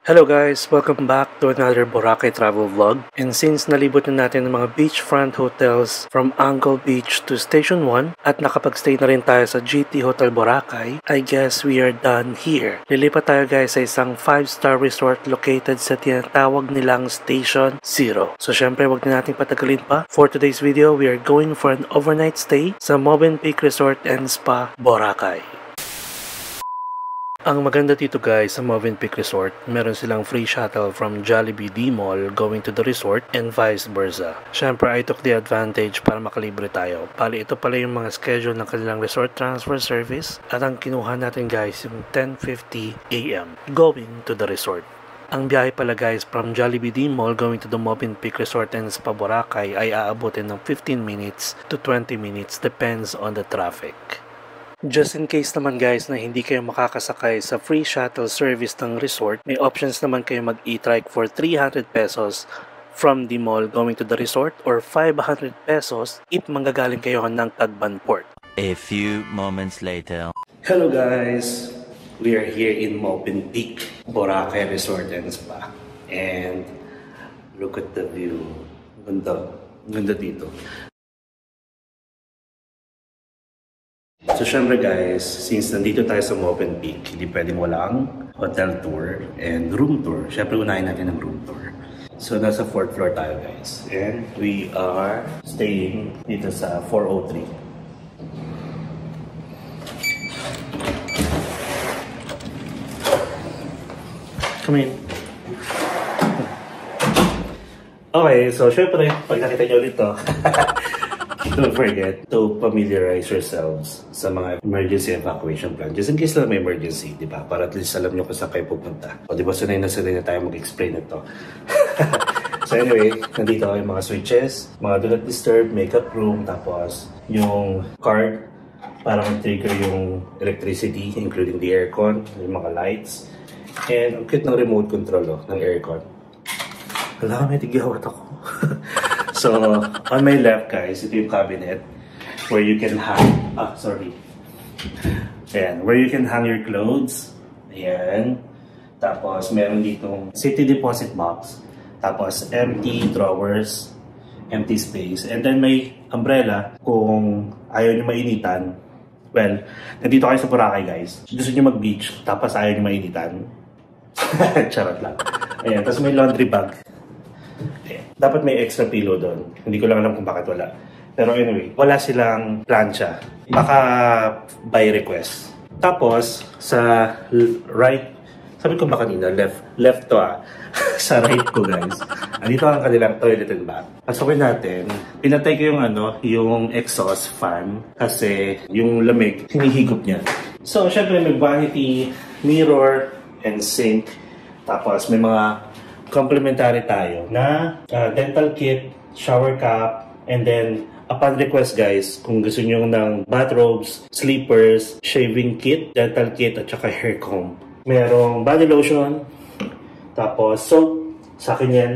Hello guys! Welcome back to another Boracay travel vlog. And since nalibot na natin ng mga beachfront hotels from Angle Beach to Station 1 at nakapag-stay na rin tayo sa GT Hotel Boracay, I guess we are done here. Lilipat tayo guys sa isang 5-star resort located sa tinatawag nilang Station 0. So syempre wag na natin patagalin pa. For today's video, we are going for an overnight stay sa Movenpick Resort and Spa, Boracay. Ang maganda dito guys sa Movenpick Resort, meron silang free shuttle from Jollibee D-Mall going to the resort and vice versa. Syempre I took the advantage para makalibre tayo. Bali ito pala yung mga schedule ng kanilang resort transfer service at ang kinuha natin guys yung 10:50 AM going to the resort. Ang biyahe pala guys from Jollibee D-Mall going to the Movenpick Resort and Spa Boracay ay aabutin ng 15 minutes to 20 minutes depends on the traffic. Just in case naman guys na hindi kayo makakasakay sa free shuttle service ng resort, may options naman kayo mag-e-trike for 300 pesos from the mall going to the resort or 500 pesos if manggagaling kayo ng Tagban Port. A few moments later. Hello guys! We are here in Movenpick, Boracay Resort and Spa. And look at the view. Ganda dito. So syempre guys, since nandito tayo sa Movenpick, hindi pwedeng walang hotel tour and room tour. Syempre unahin natin ang room tour. So nasa 4th floor tayo guys. And we are staying dito sa 403. Come in. Okay, so syempre, pag nakita nyo ulit to, don't forget to familiarize yourselves sa mga emergency evacuation plan. Just in case lang may emergency, di ba? Para at least alam nyo kung saan kayo pupunta. O di ba sanay na tayo mag-explain ito. So anyway, nandito yung mga switches, mga do not disturb, makeup room, tapos yung card para mag-trigger yung electricity, including the aircon, yung mga lights, and ang cute ng remote control ng aircon. Wala, may tigawat ako. So, on my left guys, ito yung cabinet where you can hang, ayan, where you can hang your clothes. Ayan. Tapos, meron ditong safety deposit box. Tapos, empty drawers, empty space. And then, may umbrella kung ayaw nyo mainitan. Well, nandito kayo sa Boracay guys. Gusto nyo mag-beach, tapos ayaw nyo mainitan. Charot lang. Ayan, tapos may laundry bag. Dapat may extra pillow doon. Hindi ko lang alam kung bakit wala. Pero anyway, wala silang plancha. Baka by request. Tapos, sa right, sabi ko ba kanina, left to sa right ko guys. Andito ang kanilang toilet and bath. Pasokin natin, pinatay ko yung exhaust fan kasi yung lamig, hinihigop niya. So, syempre may vanity, mirror, and sink. Tapos may mga complementary tayo na dental kit, shower cap, and then upon request guys, kung gusto nyo ng bathrobes, sleepers, shaving kit, dental kit, at saka hair comb. Merong body lotion, tapos soap, sa akin yan.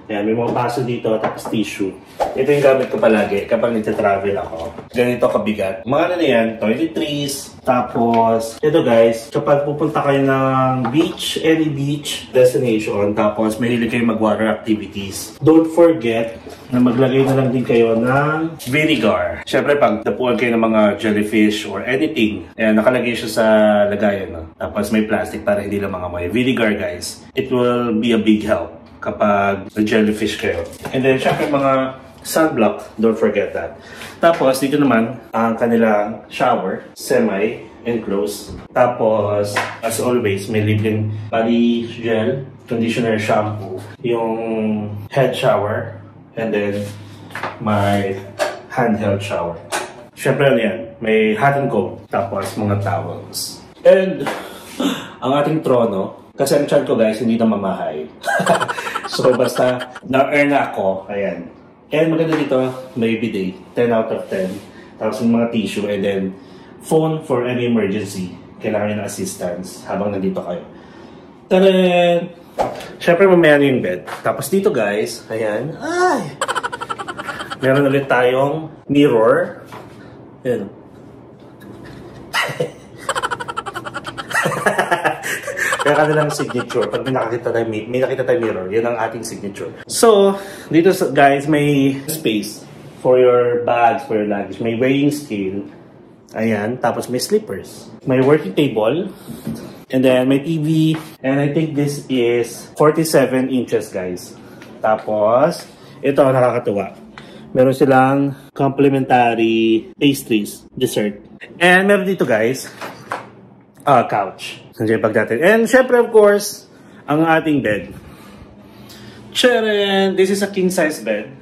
Ayan, may mga baso dito, tapos tissue. Ito yung gamit ko palagi kapag nagtatravel ako. Ganito kabigat. Mga na yan, toiletries. Tapos, ito guys, kapag pupunta kayo ng beach, any beach destination, tapos mahilig kayo mag-water activities, don't forget na maglagay na lang din kayo ng vinegar. Siyempre, pag tapuan kayo ng mga jellyfish or anything, ayan, nakalagay siya sa lagayan. No? Tapos may plastic para hindi lang mga may vinegar guys. It will be a big help kapag jellyfish kayo. And then, syempre mga sunblock, don't forget that. Tapos, dito naman, ang kanilang shower, semi-enclosed. Tapos, as always, may libreng body gel, conditioner, shampoo, yung head shower, and then, my handheld shower. Syempre, ano yan, may hot and cold, tapos mga towels. And, ang ating trono, kasi ang chan ko guys, hindi na mamahay. So basta na-earn ako, ayan. And maganda dito, may bidet, 10 out of 10. Tapos yung mga tissue, and then phone for any emergency. Kailangan nyo ng assistance habang nandito kayo. Tadaan! Siyempre mamaya yung bed. Tapos dito guys, ayan. Ay! Meron ulit tayong mirror. Ayan. Kaya kanilang signature, pag may nakita tayo mirror, yun ang ating signature. So, dito guys, may space for your bags, for your luggage. May weighing scale. Ayan. Tapos may slippers. May working table. And then may TV. And I think this is 47 inches, guys. Tapos, ito nakakatuwa. Meron silang complimentary pastries, dessert. And meron dito, guys, couch. Nandiyan pag natin. And syempre, of course, ang ating bed. Charan! This is a king-size bed.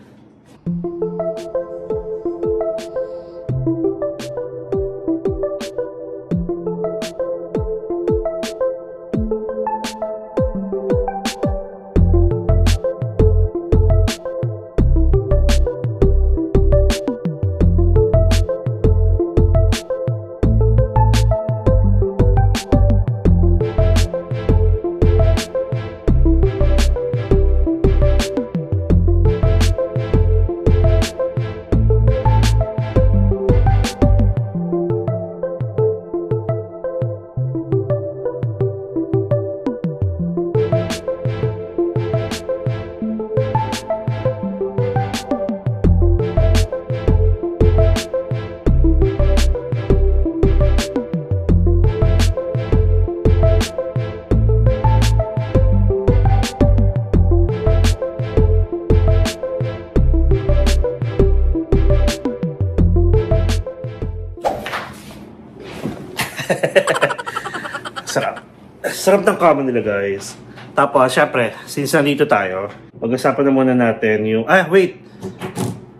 Sarap ng kama nila, guys. Tapos, syempre, since nandito tayo, pag-usapan na muna natin yung... wait!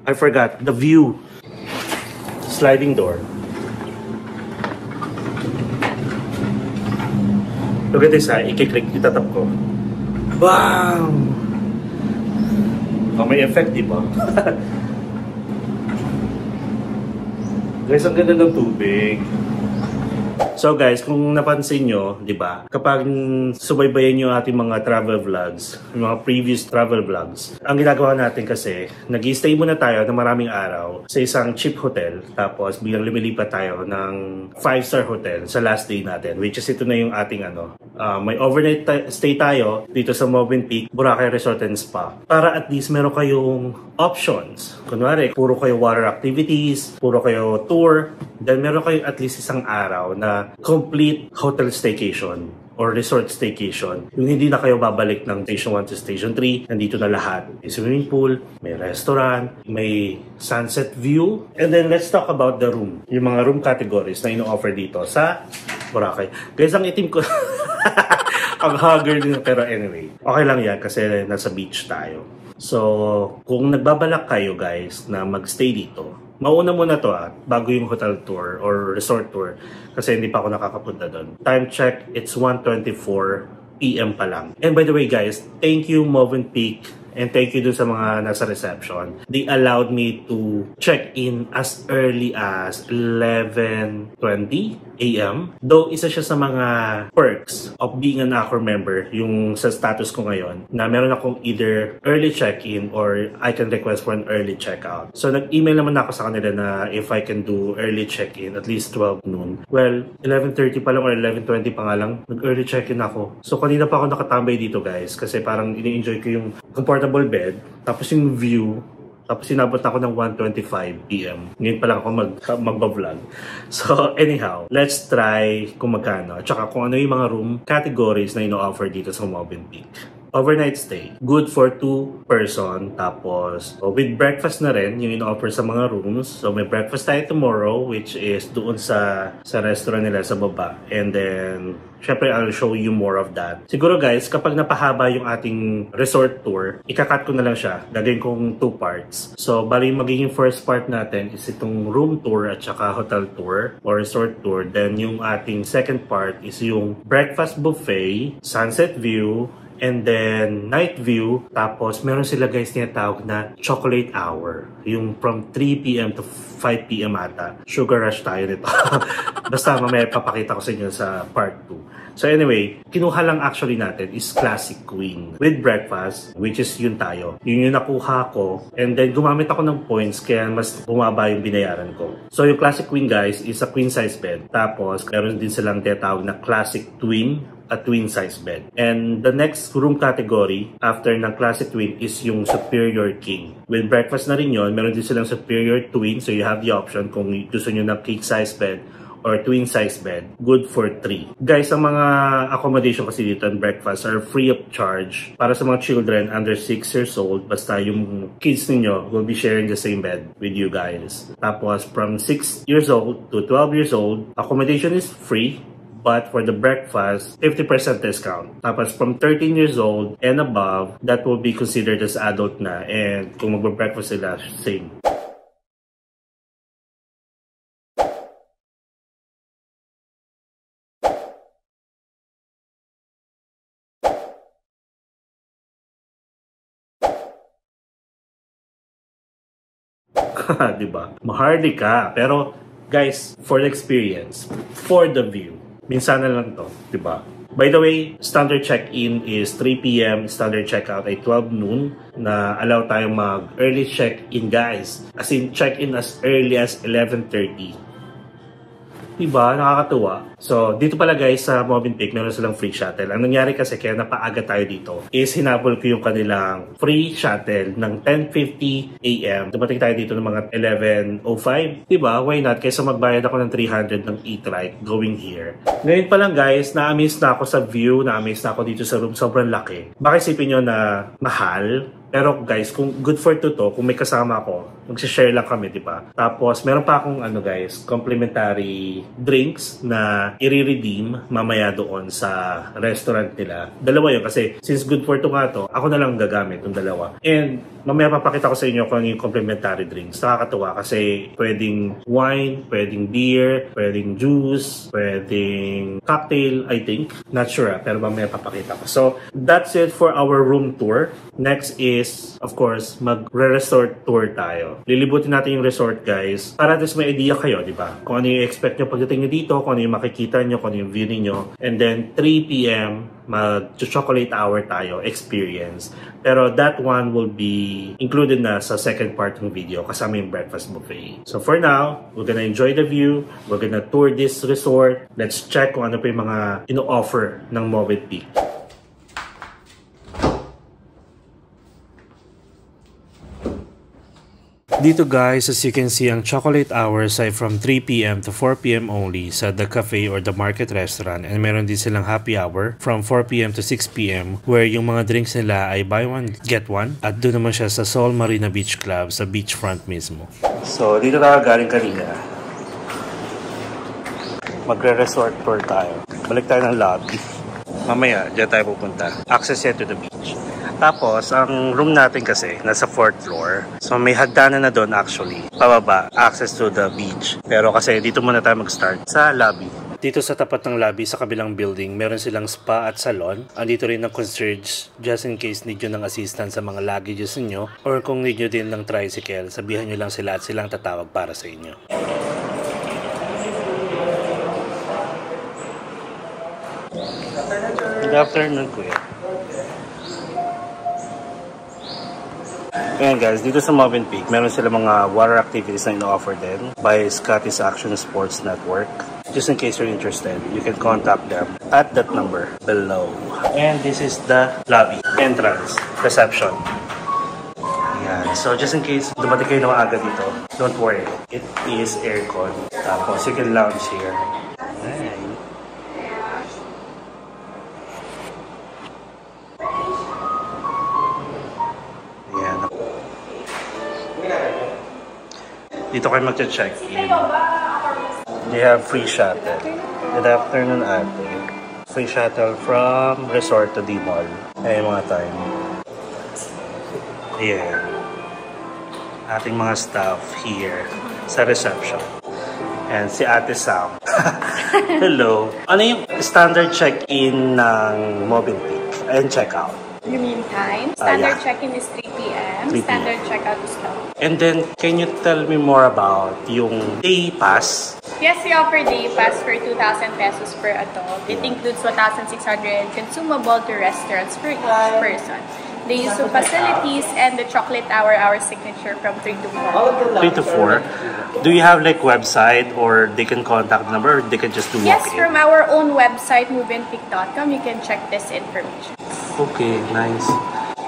I forgot. The view. Sliding door. Look at this, i-click, itatap ko. Bam! Oh, may effect, diba? Guys, ang ganda ng tubig. So guys, kung napansin nyo, di ba, kapag subaybayan nyo ating mga travel vlogs, mga previous travel vlogs, ang ginagawa natin kasi, nag-i-stay muna tayo ng maraming araw sa isang cheap hotel, tapos biglang lumilipat tayo ng 5-star hotel sa last day natin, which is ito na yung ating may overnight stay tayo dito sa Movenpick, Boracay Resort and Spa. Para at least meron kayong options. Kunwari, puro kayo water activities, puro kayo tour, then meron kayo at least isang araw na complete hotel staycation or resort staycation. Yung hindi na kayo babalik ng Station 1 to Station 3, nandito na lahat. May swimming pool, may restaurant, may sunset view. And then let's talk about the room. Yung mga room categories na ino-offer dito sa Boracay. Guys, ang itim ko. Ang haggard din. Pero anyway, okay lang yan kasi nasa beach tayo. So, kung nagbabalak kayo guys na magstay dito, mauna muna to bago yung hotel tour or resort tour kasi hindi pa ako nakakapunta doon. Time check, it's 1:24 PM pa lang. And by the way guys, thank you Movenpick and thank you dun sa mga nasa reception. They allowed me to check in as early as 11:20 AM. Though isa siya sa mga perks of being an Accor member, yung sa status ko ngayon, na meron akong either early check-in or I can request for an early check-out. So nag-email naman ako sa kanila na if I can do early check-in at least 12 noon. Well, 11:30 pa lang or 11:20 pa nga lang, nag-early check-in ako. So kanina pa ako nakatambay dito guys kasi parang ini-enjoy ko yung comfortable bed, tapos yung view, tapos sinabot ako ng 1:25 PM. Ngayon pa lang ako magba-vlog. So anyhow, let's try kung magkano. At saka kung ano yung mga room categories na ino-offer dito sa Movenpick. Overnight stay. Good for 2 person. Tapos, with breakfast na rin, yung ino-offer sa mga rooms. So, may breakfast tayo tomorrow, which is doon sa restaurant nila sa baba. And then, syempre, I'll show you more of that. Siguro guys, kapag napahaba yung ating resort tour, ikakat ko na lang siya. Gagawin kong 2 parts. So, bali magiging first part natin is itong room tour at saka hotel tour or resort tour. Then, yung ating second part is yung breakfast buffet, sunset view, and then night view. Tapos meron sila guys tinatawag na chocolate hour, yung from 3 PM to 5 PM ata. Sugar rush tayo nito. Basta mamaya papakita ko sa inyo sa part 2. So anyway, kinuha lang actually natin is Classic Queen with breakfast, which is yun tayo. Yun yung nakuha ko, and then gumamit ako ng points kaya mas bumaba yung binayaran ko. So yung Classic Queen guys is a queen size bed. Tapos meron din silang tinatawag na Classic Twin a twin size bed. And the next room category after ng classic twin is yung superior king. With breakfast na rin yun, meron din silang superior twin, so you have the option kung gusto nyo ng king size bed or twin size bed, good for 3. Guys, ang mga accommodation kasi dito and breakfast are free of charge para sa mga children under 6 years old. Basta yung kids ninyo will be sharing the same bed with you guys. Tapos from 6 years old to 12 years old, accommodation is free. But for the breakfast, 50% discount. Tapos from 13 years old and above, that will be considered as adult na. And kung mag-breakfast sila, same. Diba? Mahardy ka. Pero, guys, for the experience, for the view, minsan na lang to, diba? By the way, standard check-in is 3 p.m. Standard check-out ay 12 noon na allow tayong mag-early check-in, guys. As in, check-in as early as 11:30. Diba? Nakakatuwa. So, dito pala guys sa Movenpick, meron silang free shuttle. Ang nangyari kasi kaya napaaga tayo dito is hinabol ko yung kanilang free shuttle ng 10:50 a.m. Dumating tayo dito ng mga 11:05. Diba? Why not? Kaysa magbayad ako ng 300 ng e-trike going here. Ngayon pa lang guys, na-amaze na ako sa view, na-amaze na ako dito sa room. Sobrang laki. Baka isipin nyo na mahal. Pero guys, kung good for 2 to, kung may kasama ako, magsishare lang kami, di ba? Tapos, meron pa akong guys, complimentary drinks na i-redeem mamaya doon sa restaurant nila. Dalawa yun kasi since good for 2 nga to, ako na lang gagamit yung dalawa. And mamaya papakita ko sa inyo kung ano yung complimentary drinks. Nakakatuwa kasi pwedeng wine, pwedeng beer, pwedeng juice, pwedeng cocktail, I think. Not sure, pero mamaya papakita ko. So, that's it for our room tour. Next is, of course, mag-resort tour tayo. Lilibutin natin yung resort, guys, para at least may idea kayo, di ba? Kung ano yung expect nyo pagdating nyo dito, kung ano yung makikita nyo, kung ano yung view niyo. And then, 3 p.m., mag-chocolate hour tayo, experience. Pero that one will be included na sa second part ng video, kasama yung breakfast buffet. So for now, we're gonna enjoy the view. We're gonna tour this resort. Let's check kung ano pa yung mga ino-offer ng Movenpick. Dito guys, as you can see, ang chocolate hours ay from 3 p.m. to 4 p.m. only sa The Cafe or The Market Restaurant, and meron din silang happy hour from 4 p.m. to 6 p.m. where yung mga drinks nila ay buy one, get one, at doon naman siya sa Sol Marina Beach Club sa beachfront mismo. So dito tayo galing kanina. Magre-resort tour tayo. Balik tayo ng lobby. Mamaya, dyan tayo pupunta. Access yan to the beach. Tapos, ang room natin kasi, nasa 4th floor. So, may hagdanan na doon actually. Pababa, access to the beach. Pero kasi, dito muna tayo mag-start sa lobby. Dito sa tapat ng lobby, sa kabilang building, meron silang spa at salon. Andito rin ng concierge, just in case need nyo ng assistance sa mga luggages ninyo. Or kung need nyo din ng tricycle, sabihan nyo lang sila at silang tatawag para sa inyo. Good afternoon, kuya. Ayan guys, dito sa Movenpick, meron sila mga water activities na ino-offer din by Scottish Action Sports Network. Just in case you're interested, you can contact them at that number below. And this is the lobby, entrance, reception. Ayan, so just in case dumating kayo na maaga dito, don't worry, it is aircon. Tapos you can lounge here. Ayan. Dito kayo magche-check-in. They have free shuttle. Good afternoon, ate. Free shuttle from resort to the mall. Ayan mga time. Ayan. Ating mga staff here sa reception. And si Ate Sam. Hello. Ano yung standard check-in ng Movenpick and check-out? You mean time? Standard yeah. check-in is 3 p.m. 3 p.m. Standard check-out is 12. And then, can you tell me more about yung day pass? Yes, we offer day pass for 2,000 pesos per adult. It includes 1,600 consumable to restaurants for each person. the Yusu facilities, and the chocolate hour, our signature from 3 to 4. 3 to 4. Do you have like website or they can contact number or they can just do Yes, walk-in? from our own website, moveandpick.com, you can check this information. Okay, nice.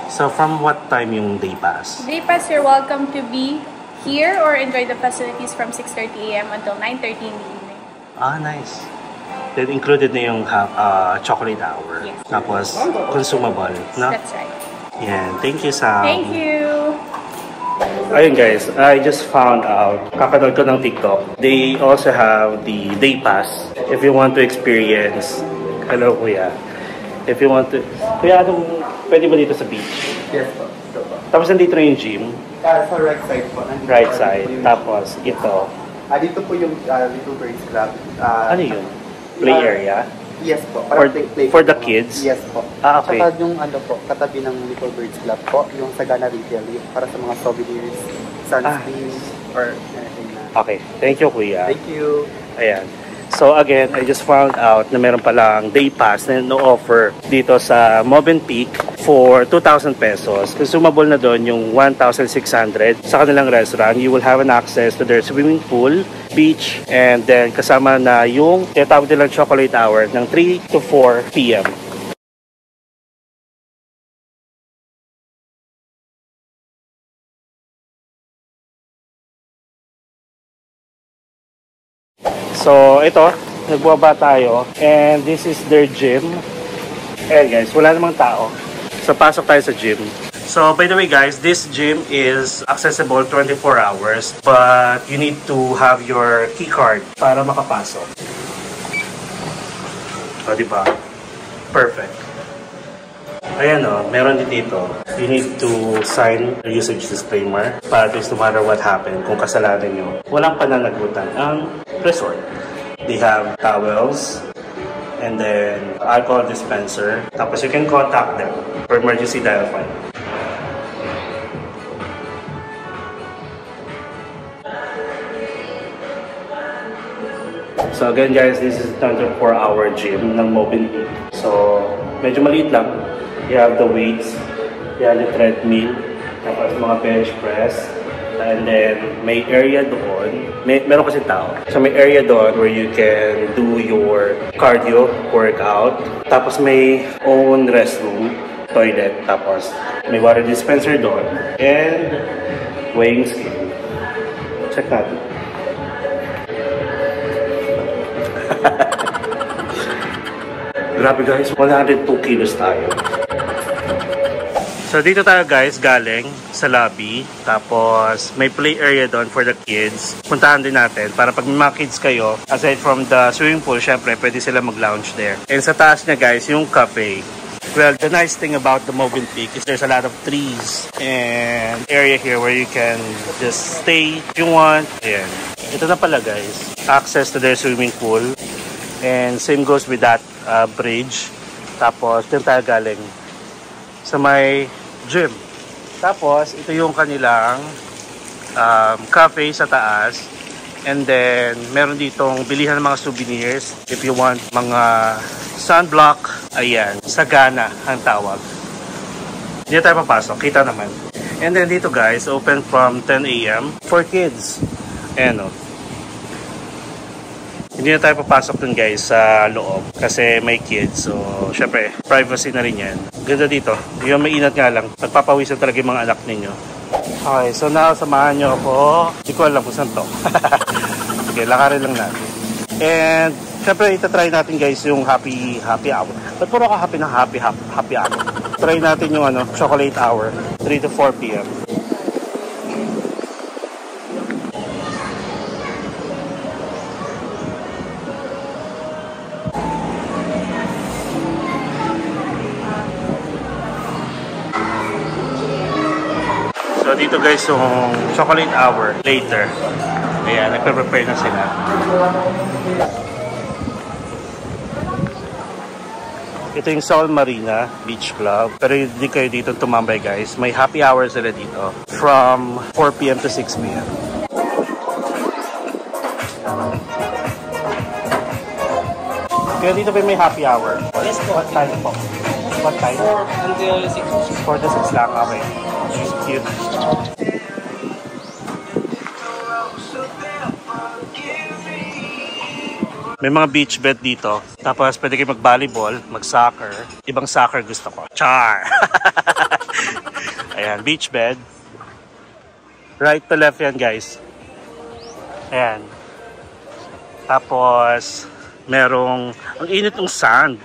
So from what time yung day pass? Day pass, you're welcome to be here or enjoy the facilities from 6:30 a.m. until 9:30 in the evening. Ah, nice. Then included na yung chocolate hour. Yes. Tapos consumable, no? That's right. Yeah, thank you, Sam. Thank you! Ayun guys, I just found out, kakanood ko ng TikTok, they also have the day pass if you want to experience, hello kuya, if you want to, kuya anong, pwede ba dito sa beach? Yes po. Ito po. Tapos nandito na yung gym, Sa right side po. Nandito right po, side, dito po yung- tapos ito, dito po yung Little Birds Club. ano yun? Play area? Yes po. For the kids? Yes po. Ah, okay. Tsaka yung ano po, katabi ng Little Birds Club po, yung Sagana Retail, yung para sa mga souvenirs, sunscreen, or anything na. Okay, thank you kuya. Thank you. Ayan. So again, I just found out na meron palang day pass na no-offer dito sa Movenpick for 2,000 pesos. Consumable na doon yung 1,600 sa kanilang restaurant. You will have an access to their swimming pool, beach, and then kasama na yung tinatawag nilang chocolate hour ng 3 to 4 p.m. So, ito, nagbaba tayo. And this is their gym. Ayan guys, wala namang tao. So, pasok tayo sa gym. So, by the way guys, this gym is accessible 24 hours. But you need to have your key card para makapasok. O, diba? Perfect. Ayan o, meron din dito. You need to sign a usage disclaimer para at least no matter what happened, kung kasalanan nyo, walang pananagutan ang resort. They have towels, and then alcohol dispenser. Tapos you can contact them for emergency dial 5. So again guys, this is 24-hour gym ng Movenpick. So medyo maliit lang. You have the weights, you have the treadmill, tapos mga bench press, and then may area doon, meron kasi tao. So may area doon where you can do your cardio workout. Tapos may own restroom, toilet, tapos may water dispenser doon, and weighing scale. Check natin. Grabe guys, 102 kilos tayo. So dito tayo guys galing sa lobby. Tapos may play area doon for the kids. Puntahan din natin para pag may mga kids kayo, aside from the swimming pool, syempre pwede sila mag-lounge there. And sa taas niya guys, yung cafe. Well, the nice thing about the Movenpick is there's a lot of trees and area here where you can just stay if you want. Ayan. Ito na pala guys, access to their swimming pool. And same goes with that bridge. Tapos dito tayo galing sa may gym. Tapos ito yung kanilang cafe sa taas. And then meron ditong bilihan ng mga souvenirs if you want mga sunblock. Ayan, Sagana ang tawag. Dito tayo papasok, kita naman. And then dito guys, open from 10 a.m. for kids. Ayan o. Hindi na tayo papasok dun guys sa loob kasi may kids. So, syempre, privacy na rin yan. Ganda dito. Yung mainat nga lang. Pagpapawisan talaga yung mga anak ninyo. Okay, so now, samahan nyo ako. Hindi ko alam kung saan to. Okay, lakarin lang natin. And, syempre, itatry natin guys yung happy hour. Ba't puro ka happy ng happy hour? Try natin yung chocolate hour. 3 to 4 p.m. So dito guys yung chocolate hour later. Ayan, nagpe-prepare na sila. Ito yung Sol Marina Beach Club. Pero hindi kayo dito tumambay guys. May happy hour sila dito from 4 p.m. to 6 p.m. Kaya dito pa may happy hour. What time po? What time? 4 until 6. 4 to 6 lang. Okay. Cute. May mga beach bed dito. Tapos pwede kayo mag-volleyball, mag-soccer. Ibang soccer gusto ko. Char! Ayan, beach bed. Right to left yan, guys. Ayan. Tapos, merong, ang init ng sand.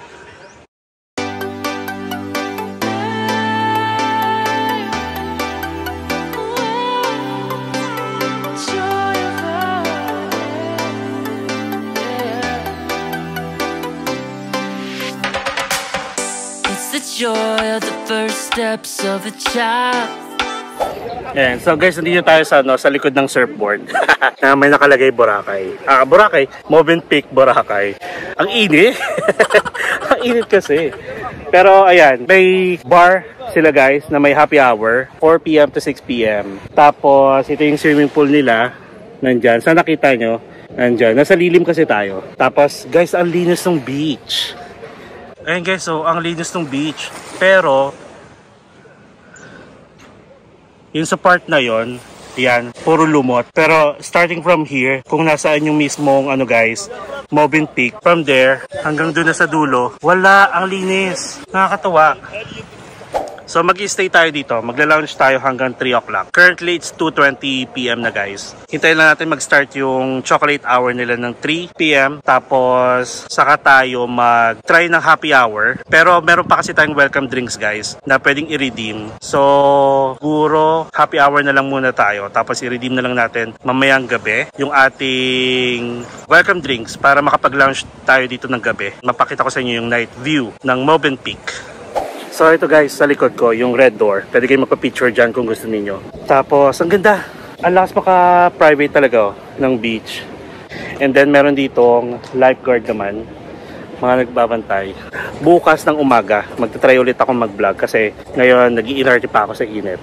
Joy of the first steps of a child. Ayan. So guys, nandito tayo sa, sa likod ng surfboard. Na may nakalagay Boracay. Boracay. Movenpick Boracay. Ang init. Ang init kasi. Pero ayan, may bar sila guys na may happy hour. 4 PM to 6 PM. Tapos ito yung swimming pool nila. Nandyan. Saan nakita nyo? Nandyan. Nasa lilim kasi tayo. Tapos guys, ang linis ng beach. Ayan guys, so ang linis ng beach. Pero yung sa part na yon, yan, puro lumot. Pero starting from here, kung nasaan yung mismong ano guys, Movenpick, from there hanggang doon na sa dulo, wala, ang linis. Nakakatawa. So mag-stay tayo dito. Magla-lounge tayo hanggang 3 o'clock. Currently, it's 2:20 PM na guys. Hintayin lang natin mag-start yung chocolate hour nila ng 3 PM. Tapos, saka tayo mag-try ng happy hour. Pero meron pa kasi tayong welcome drinks guys na pwedeng i-redeem. So, siguro happy hour na lang muna tayo. Tapos i-redeem na lang natin mamayang gabi yung ating welcome drinks para makapag-lounge tayo dito ng gabi. Mapakita ko sa inyo yung night view ng Movenpick. So ito guys, sa likod ko, yung red door. Pwede kayo magpa-picture dyan kung gusto niyo. Tapos, ang ganda. Ang lakas maka-private talaga ng beach. And then, meron ditong lifeguard naman. Mga nagbabantay. Bukas ng umaga, magta-try ulit ako mag-vlog kasi ngayon, nag-i-inarte pa ako sa init.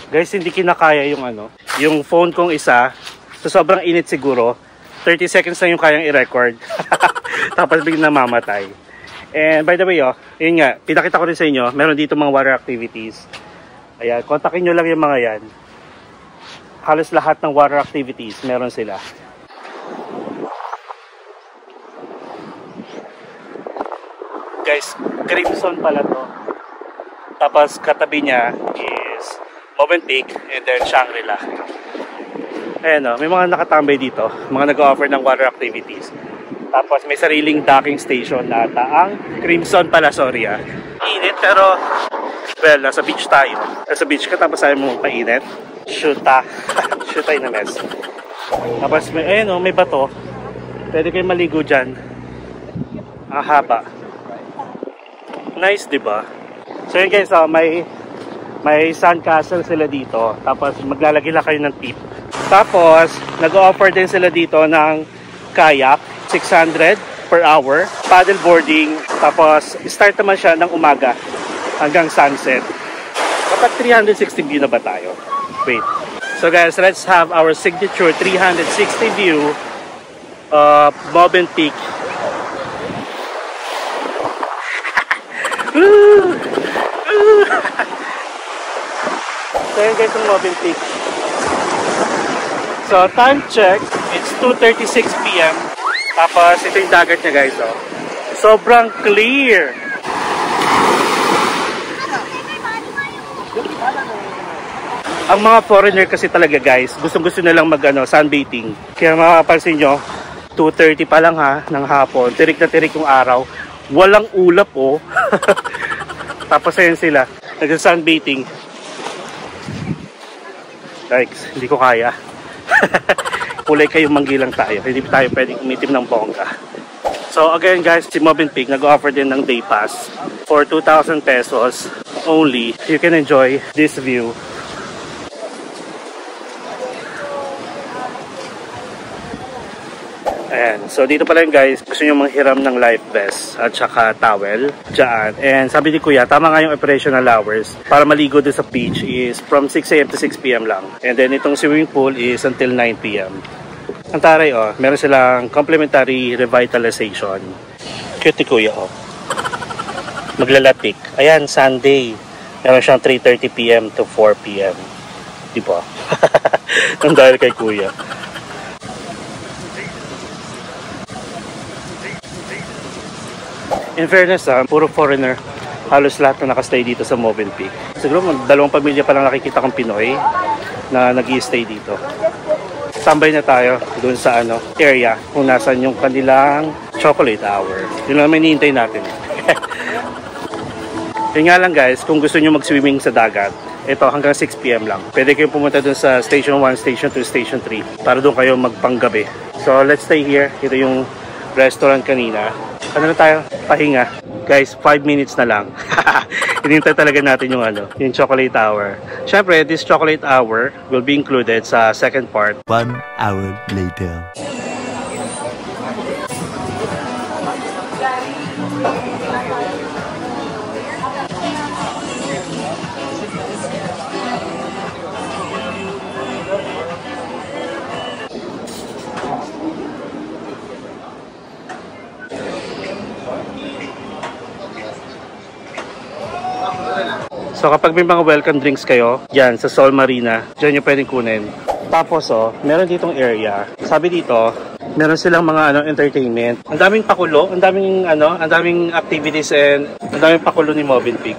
Guys, hindi kinakaya yung yung phone kong isa. So sobrang init siguro. 30 seconds na yung kayang i-record. Tapos biglang namamatay. And by the way, yun nga, pinakita ko rin sa inyo, meron dito mga water activities. Ayan, kontakin nyo lang yung mga yan. Halos lahat ng water activities, meron sila. Guys, Crimson pala to. Tapos katabi niya is Movenpick and then Shangri-La. Ayan may mga nakatambay dito, mga nag-offer ng water activities. Tapos may sariling docking station na ang Crimson pala, sorry Init pero, well, nasa beach tayo. Nasa beach ka tapos ayaw mo painit. Shoota. Shoota in a mess. Tapos may, may bato. Pwede kayo maligo dyan. Ang haba. Nice, diba? So yun guys, may sandcastle sila dito. Tapos maglalagay lang kayo ng tip. Tapos nag-offer din sila dito ng kayak, 600 per hour, paddle boarding. Tapos start naman siya ng umaga hanggang sunset. Kapag 360 view na ba tayo? Wait. So guys, let's have our signature 360 view of Movenpick. So yun guys yung Movenpick. So time check, it's 2:36 PM. Tapos ito yung dagat niya guys. Sobrang clear. Ang mga foreigner kasi talaga guys, gustong-gusto na lang sunbathing. Kaya mapapansin nyo, 2:30 pa lang ng hapon, tirik na tirik yung araw. Walang ulap Tapos ayun sila, nag-sunbathing. Like, hindi ko kaya. Kulay kayong manggilang tayo. Hindi tayo pwedeng umitim ng bongga. So again guys, si Movenpick nag-offer din ng day pass. For 2,000 pesos only, you can enjoy this view. Ayan. So dito pala yun guys, gusto nyo manghiram ng life vest at saka towel dyan. And sabi ni Kuya, tama nga yung operational hours para maligo doon sa beach is from 6 AM to 6 PM lang. And then itong swimming pool is until 9 PM. Ang taray meron silang complimentary revitalization. Cute ni Kuya Maglalatik. Ayan, Sunday. Meron siyang 3:30 PM to 4 PM. Diba? Ang dahil kay Kuya. In fairness, puro foreigner. Halos lahat na nakastay dito sa Movenpick. Siguro dalawang pamilya pa lang nakikita kong Pinoy na nag-i-stay dito. Tambay na tayo doon sa area kung nasan yung kanilang chocolate hour. Yun lang hinihintay natin. Yun nga lang guys, kung gusto nyo mag-swimming sa dagat, ito hanggang 6 PM lang. Pwede kayong pumunta doon sa Station 1, Station 2, Station 3 para doon kayo magpanggabi. So let's stay here. Ito yung restaurant kanina. Ano na tayo? Pahinga. Guys, 5 minutes na lang. Hinintay talaga natin yung chocolate hour. Syempre, this chocolate hour will be included sa second part. 1 hour later. So kapag may mga welcome drinks kayo, yan sa Sol Marina, dyan nyo pwedeng kunin. Tapos meron ditong area. Sabi dito, meron silang mga entertainment. Ang daming pakulo, ang daming activities and ang daming pakulo ni Movenpick.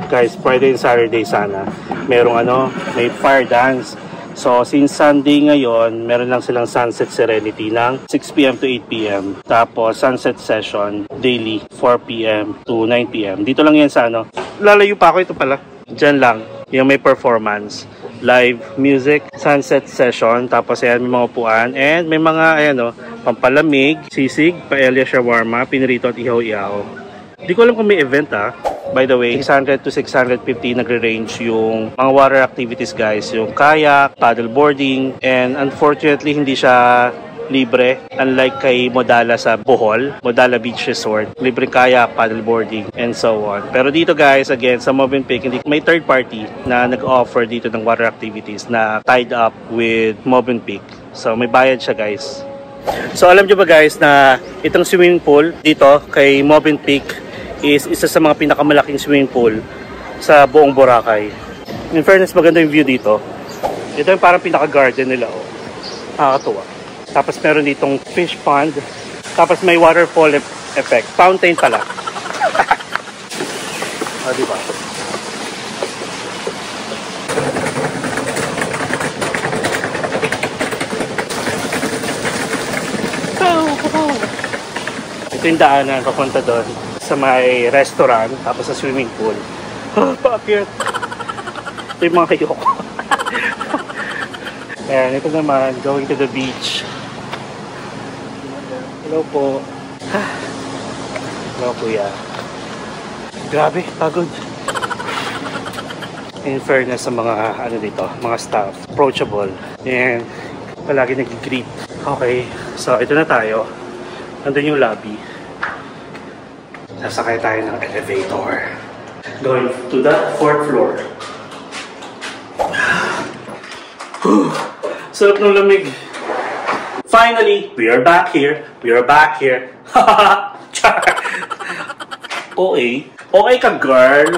Guys, Friday and Saturday sana. Merong may fire dance. So since Sunday ngayon, meron lang silang Sunset Serenity ng 6 PM to 8 PM. Tapos sunset session daily 4 PM to 9 PM. Dito lang yan sa lalayo pa ako, ito pala. Diyan lang, yung may performance. Live music, sunset session, tapos ayan may mga upuan, and may mga pampalamig, sisig, paella shawarma, pinirito at ihaw-ihaw. Di ko alam kung may event By the way, 600 to 650 nagre-range yung mga water activities guys. Yung kayak, paddleboarding, and unfortunately hindi siya libre. Unlike kay Modala sa Bohol, Modala Beach Resort, libre kayak, paddleboarding, and so on. Pero dito guys, again, sa Movenpick, may third party na nag-offer dito ng water activities na tied up with Movenpick. So may bayad siya guys. So alam nyo ba guys na itong swimming pool dito kay Movenpick is isa sa mga pinakamalaking swimming pool sa buong Boracay. In fairness, maganda yung view dito. Ito yung parang pinaka-garden nila. Nakakatuwa. Tapos meron ditong fish pond. Tapos may waterfall effect. Fountain pala. Diba? Ito yung daanan papunta doon sa may restaurant, tapos sa swimming pool. Paakyat. Ito yung mga kayoko. Ayan, ito naman, going to the beach. Hello po. Hello kuya. Grabe, pagod. In fairness sa mga dito, mga staff, approachable. And palagi nag-greet. Okay, so ito na tayo. Nandun yung lobby. Sasakay tayo ng elevator. Going to the 4th floor. Sarap ng lamig. Finally, we are back here. We are back here. Okay ka girl.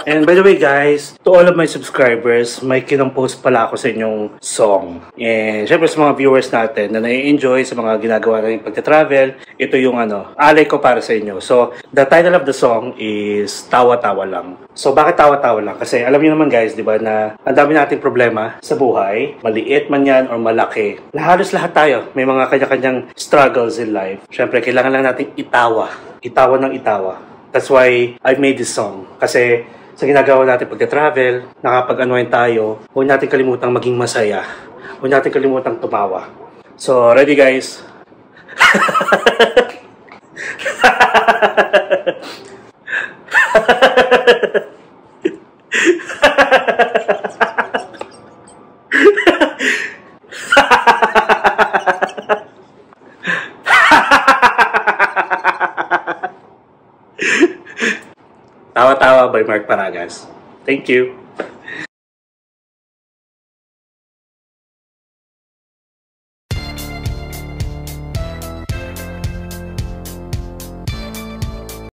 And by the way guys, to all of my subscribers, may kinampost pala ako sa inyong song. And syempre sa mga viewers natin na nai-enjoy sa mga ginagawa natin pagta-travel, ito yung alay ko para sa inyo. So, the title of the song is Tawa-Tawa Lang. So, bakit tawa-tawa lang? Kasi alam niyo naman guys, di ba, na ang dami nating problema sa buhay, maliit man yan or malaki. Halos lahat tayo, may mga kanya-kanyang struggles in life. Syempre, kailangan lang natin itawa. Itawa ng itawa. That's why I made this song. Kasi sa ginagawa natin pagka-travel, nakapag-unwind tayo, huwag natin kalimutang maging masaya. Huwag natin kalimutang tumawa. So, ready guys? Tawa-Tawa by Mark Paragas. Thank you.